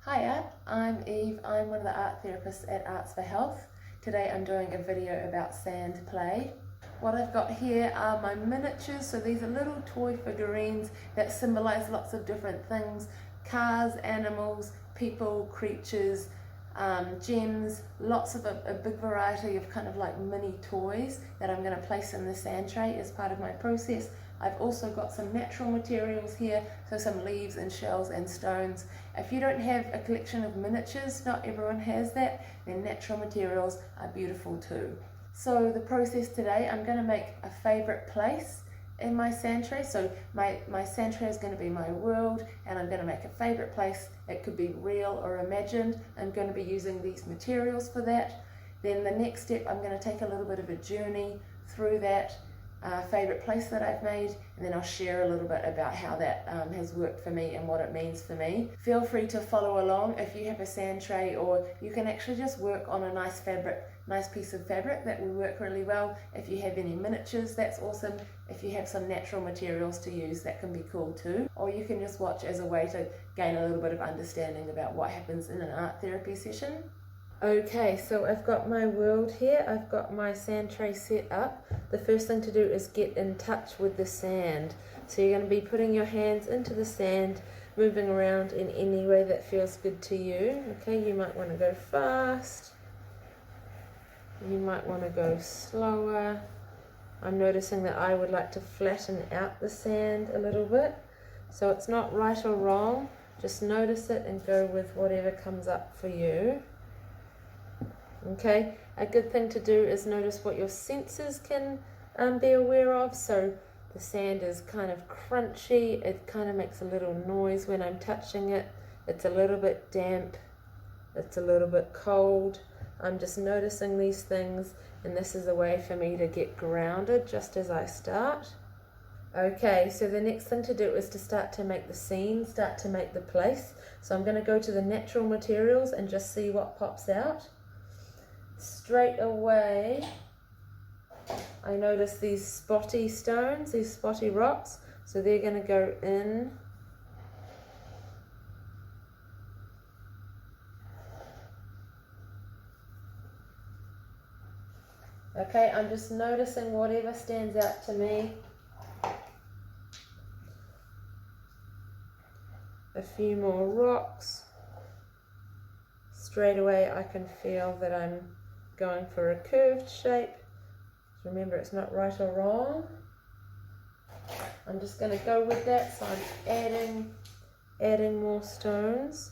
Hiya, I'm Eve. I'm one of the art therapists at Arts for Health. Today I'm doing a video about sand play. What I've got here are my miniatures, so these are little toy figurines that symbolize lots of different things: cars, animals, people, creatures, gems, lots of a big variety of kind of like mini toys that I'm going to place in the sand tray as part of my process. I've also got some natural materials here, so some leaves and shells and stones. If you don't have a collection of miniatures, not everyone has that, then natural materials are beautiful too. So the process today, I'm going to make a favourite place in my sand tray. So my sand tray is going to be my world, and I'm going to make a favourite place. It could be real or imagined. I'm going to be using these materials for that. Then the next step, I'm going to take a little bit of a journey through that favourite place that I've made, and then I'll share a little bit about how that has worked for me and what it means for me. Feel free to follow along if you have a sand tray, or you can actually just work on a nice piece of fabric that will work really well. If you have any miniatures, that's awesome. If you have some natural materials to use, that can be cool too. Or you can just watch as a way to gain a little bit of understanding about what happens in an art therapy session. Okay, so I've got my world here, I've got my sand tray set up. The first thing to do is get in touch with the sand. So you're going to be putting your hands into the sand, moving around in any way that feels good to you. Okay, you might want to go fast, you might want to go slower. I'm noticing that I would like to flatten out the sand a little bit. So it's not right or wrong, just notice it and go with whatever comes up for you. Okay, a good thing to do is notice what your senses can be aware of. So the sand is kind of crunchy, it kind of makes a little noise when I'm touching it. It's a little bit damp, it's a little bit cold. I'm just noticing these things, and this is a way for me to get grounded just as I start. Okay, so the next thing to do is to start to make the scene, start to make the place. So I'm going to go to the natural materials and just see what pops out. Straight away, I notice these spotty stones, these spotty rocks, so they're going to go in. Okay, I'm just noticing whatever stands out to me. A few more rocks. Straight away I can feel that I'm going for a curved shape. Remember, it's not right or wrong. I'm just going to go with that, so I'm adding more stones.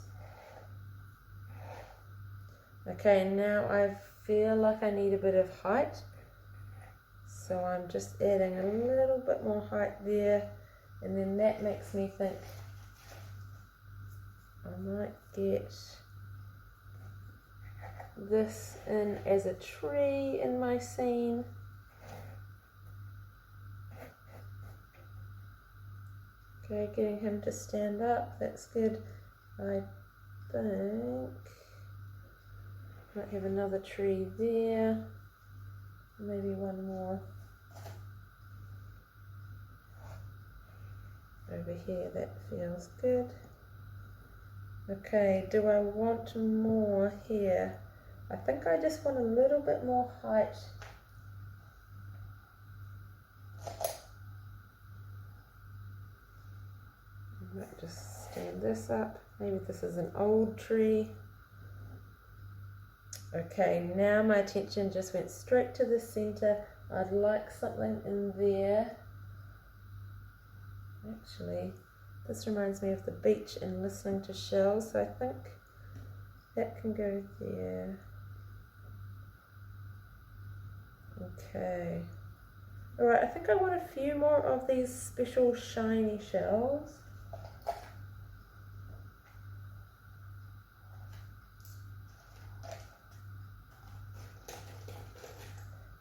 Okay, now I feel like I need a bit of height, so I'm just adding a little bit more height there, and then that makes me think I might get this in as a tree in my scene. Okay, getting him to stand up, that's good. I think might have another tree there, maybe one more over here, that feels good. Okay, do I want more here? I think I just want a little bit more height. I might just stand this up. Maybe this is an old tree. Okay, now my attention just went straight to the center. I'd like something in there. Actually, this reminds me of the beach and listening to shells, so I think that can go there. Okay. Alright, I think I want a few more of these special shiny shells.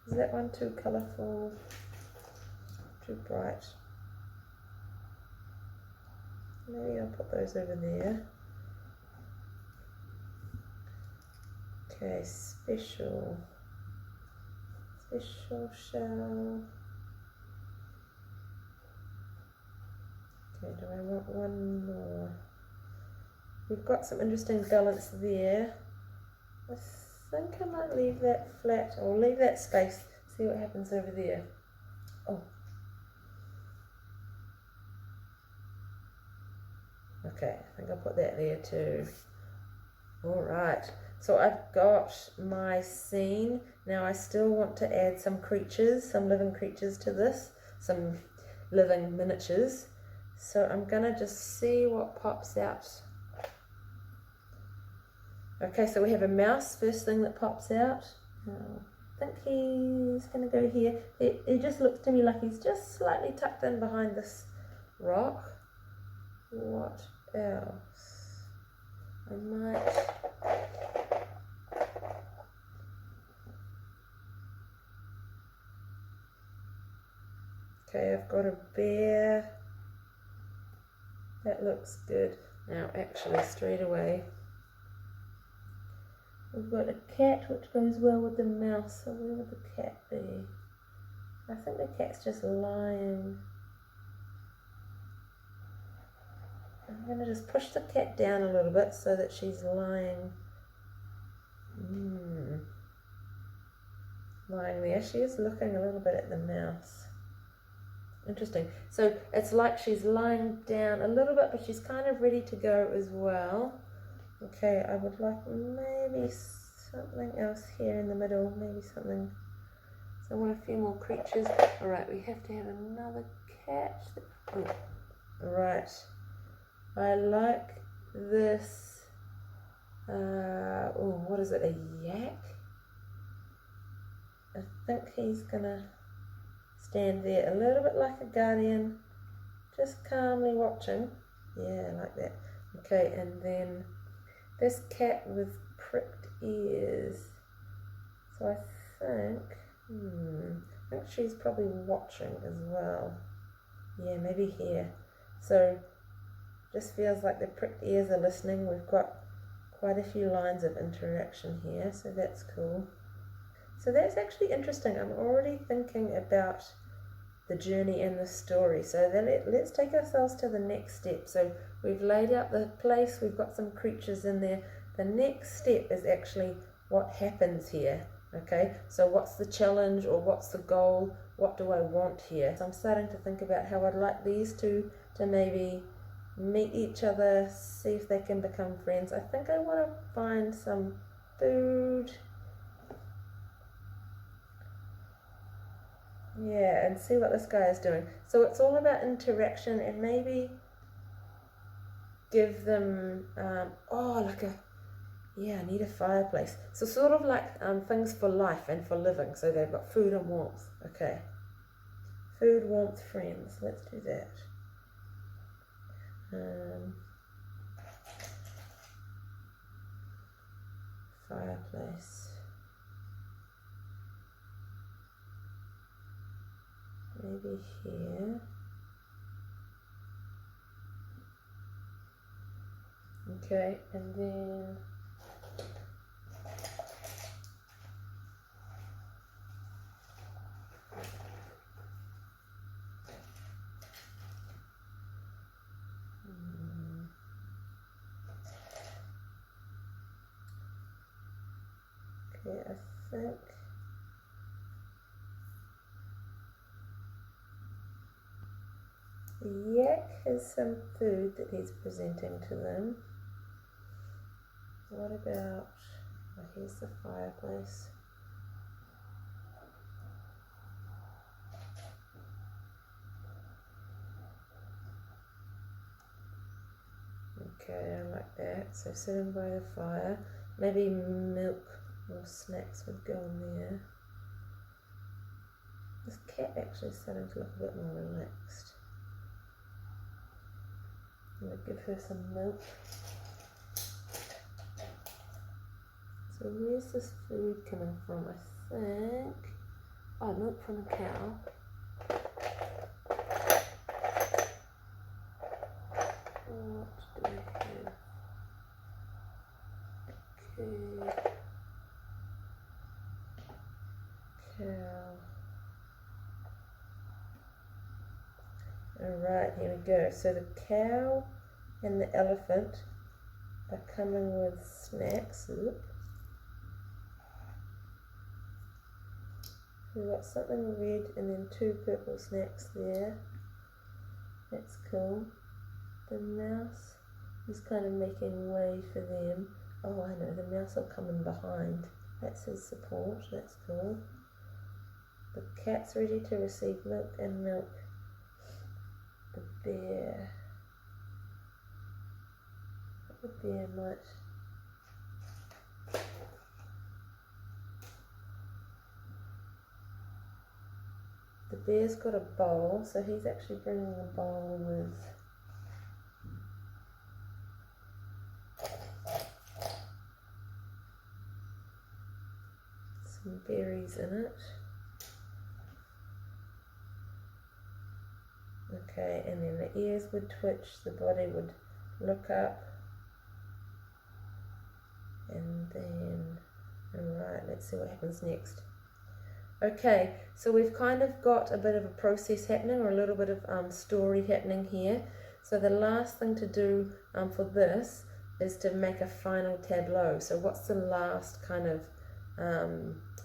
Is that one too colourful? Too bright? Maybe I'll put those over there. Okay, special shell. Okay, do I want one more? we've got some interesting balance there. I think I might leave that flat, or leave that space, see what happens over there. Oh. Okay, I think I'll put that there too. Alright, so I've got my scene. Now I still want to add some creatures, some living creatures to this, some living miniatures. So I'm gonna just see what pops out. Okay, so we have a mouse, first thing that pops out. I think he's gonna go here. He just looks to me like he's just slightly tucked in behind this rock. What else? I might... Okay, I've got a bear. That looks good. Now, actually, straight away, we've got a cat, which goes well with the mouse. So where would the cat be? I think the cat's just lying. I'm going to just push the cat down a little bit so that she's lying. Lying there. She is looking a little bit at the mouse. Interesting. So it's like she's lying down a little bit, but she's kind of ready to go as well. Okay, I would like maybe something else here in the middle. Maybe something. So I want a few more creatures. All right, we have to have another cat. Oh, right. I like this. Oh, what is it? A yak? I think he's gonna stand there a little bit like a guardian, just calmly watching. Yeah, like that. Okay, and then this cat with pricked ears. So I think she's probably watching as well. Yeah, maybe here. So just feels like the pricked ears are listening. We've got quite a few lines of interaction here, so that's cool. So that's actually interesting. I'm already thinking about the journey and the story. So then let's take ourselves to the next step. So we've laid out the place, we've got some creatures in there. The next step is actually what happens here. Okay, so what's the challenge, or what's the goal? What do I want here? So I'm starting to think about how I'd like these two to maybe meet each other, see if they can become friends. I think I want to find some food. Yeah, and see what this guy is doing. So it's all about interaction, and maybe give them, I need a fireplace. So sort of like things for life and for living. So they've got food and warmth. Okay. Food, warmth, friends. Let's do that. Fireplace. Maybe here. Okay, and then okay, I think the yak has some food that he's presenting to them. What about, here's the fireplace. Okay, I like that. So sitting by the fire, maybe milk or snacks would go in there. This cat actually is starting to look a bit more relaxed. I'm going to give her some milk. So where's this food coming from? I think, milk from a cow. What do we have? Okay. Cow. Alright, here we go. So the cow and the elephant are coming with snacks. Oop. We've got something red and then 2 purple snacks there. That's cool. The mouse is kind of making way for them. Oh, I know, the mouse will come in behind. That's his support, that's cool. The cat's ready to receive milk and milk. The bear might... The bear's got a bowl, so he's actually bringing a bowl with some berries in it. Okay, and then the ears would twitch, the body would look up, and then, alright, let's see what happens next. Okay, so we've kind of got a bit of a process happening, or a little bit of story happening here. So the last thing to do for this is to make a final tableau. So what's the last kind of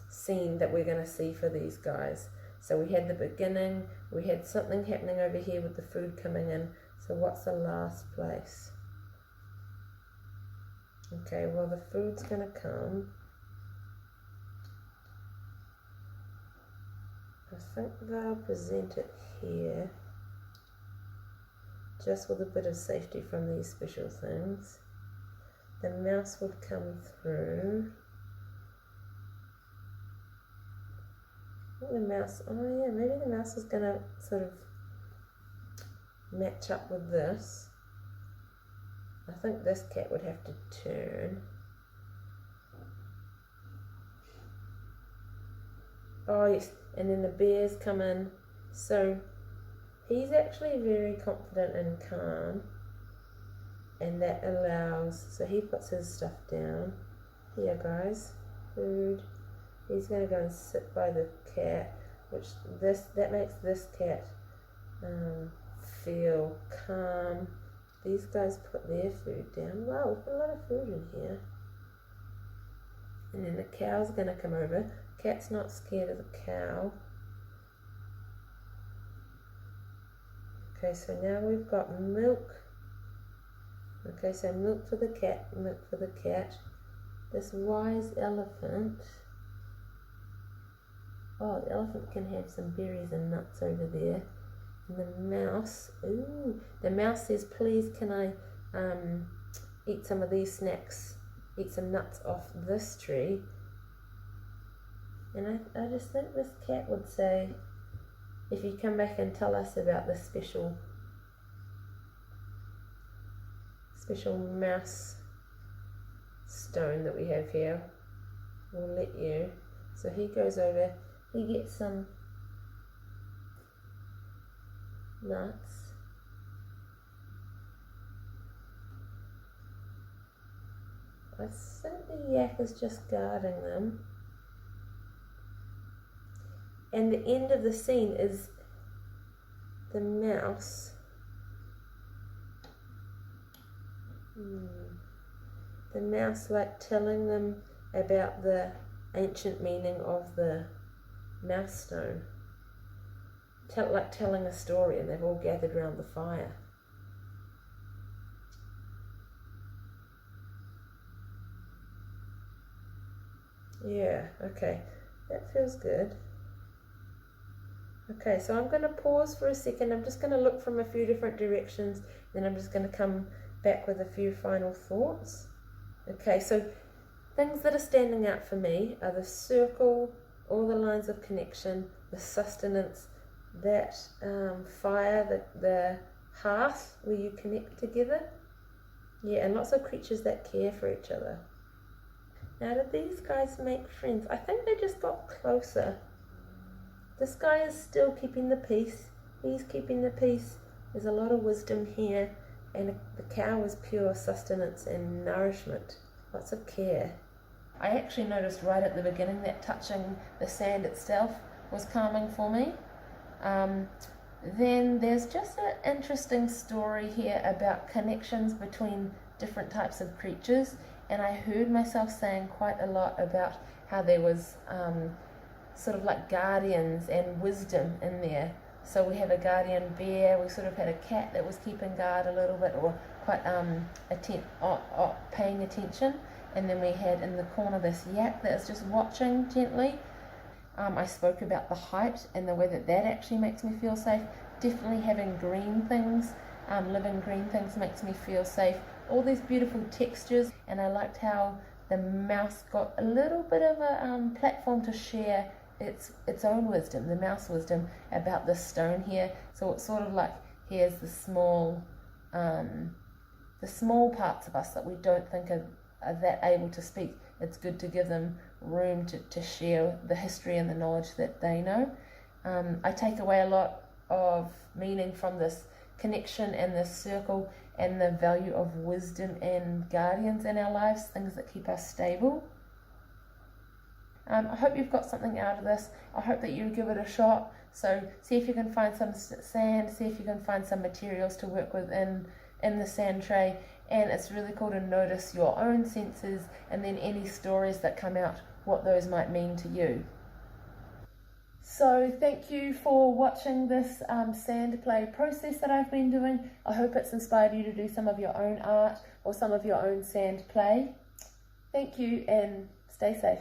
scene that we're going to see for these guys? So we had the beginning, we had something happening over here with the food coming in. So what's the last place? Okay, well the food's going to come. I think they'll present it here, just with a bit of safety from these special things. The mouse would come through. The mouse, oh yeah, maybe the mouse is going to sort of match up with this. I think this cat would have to turn. Oh yes, and then the bears come in. So he's actually very confident and calm, and that allows, so he puts his stuff down. Here guys, food. He's going to go and sit by the cat, which that makes this cat feel calm. These guys put their food down. Wow, we've got a lot of food in here. And then the cow's going to come over. Cat's not scared of the cow. Okay, so now we've got milk. Okay, so milk for the cat, milk for the cat. This wise elephant. Oh, the elephant can have some berries and nuts over there. And the mouse, ooh, the mouse says, please can I eat some of these snacks, eat some nuts off this tree. And I just think this cat would say, if you come back and tell us about this special mouse stone that we have here, we'll let you. So he goes over, he gets some nuts. I think the yak is just guarding them. And the end of the scene is the mouse. The mouse like telling them about the ancient meaning of the mouse stone. Like telling a story, and they've all gathered around the fire. Yeah, okay, that feels good. Okay, so I'm going to pause for a second. I'm just going to look from a few different directions, then I'm just going to come back with a few final thoughts. Okay, so things that are standing out for me are the circle, all the lines of connection, the sustenance, that fire, the hearth where you connect together. Yeah, and lots of creatures that care for each other. Now, did these guys make friends? I think they just got closer. This guy is still keeping the peace. He's keeping the peace. There's a lot of wisdom here. And the cow is pure sustenance and nourishment. Lots of care. I actually noticed right at the beginning that touching the sand itself was calming for me. Then there's just an interesting story here about connections between different types of creatures, and I heard myself saying quite a lot about how there was sort of like guardians and wisdom in there. So we have a guardian bear, we sort of had a cat that was keeping guard a little bit, or quite paying attention, and then we had in the corner this yak that is just watching gently. I spoke about the height and the way that that actually makes me feel safe. Definitely having green things, living green things makes me feel safe. All these beautiful textures, and I liked how the mouse got a little bit of a platform to share its own wisdom, the mouse wisdom about this stone here. So it's sort of like, here's the small parts of us that we don't think are that able to speak. It's good to give them room to share the history and the knowledge that they know. I take away a lot of meaning from this connection and this circle, and the value of wisdom and guardians in our lives, things that keep us stable. I hope you've got something out of this. I hope that you give it a shot. So see if you can find some sand, see if you can find some materials to work with in the sand tray. And it's really cool to notice your own senses, and then any stories that come out, what those might mean to you. So thank you for watching this sand play process that I've been doing. I hope it's inspired you to do some of your own art or some of your own sand play. Thank you, and stay safe.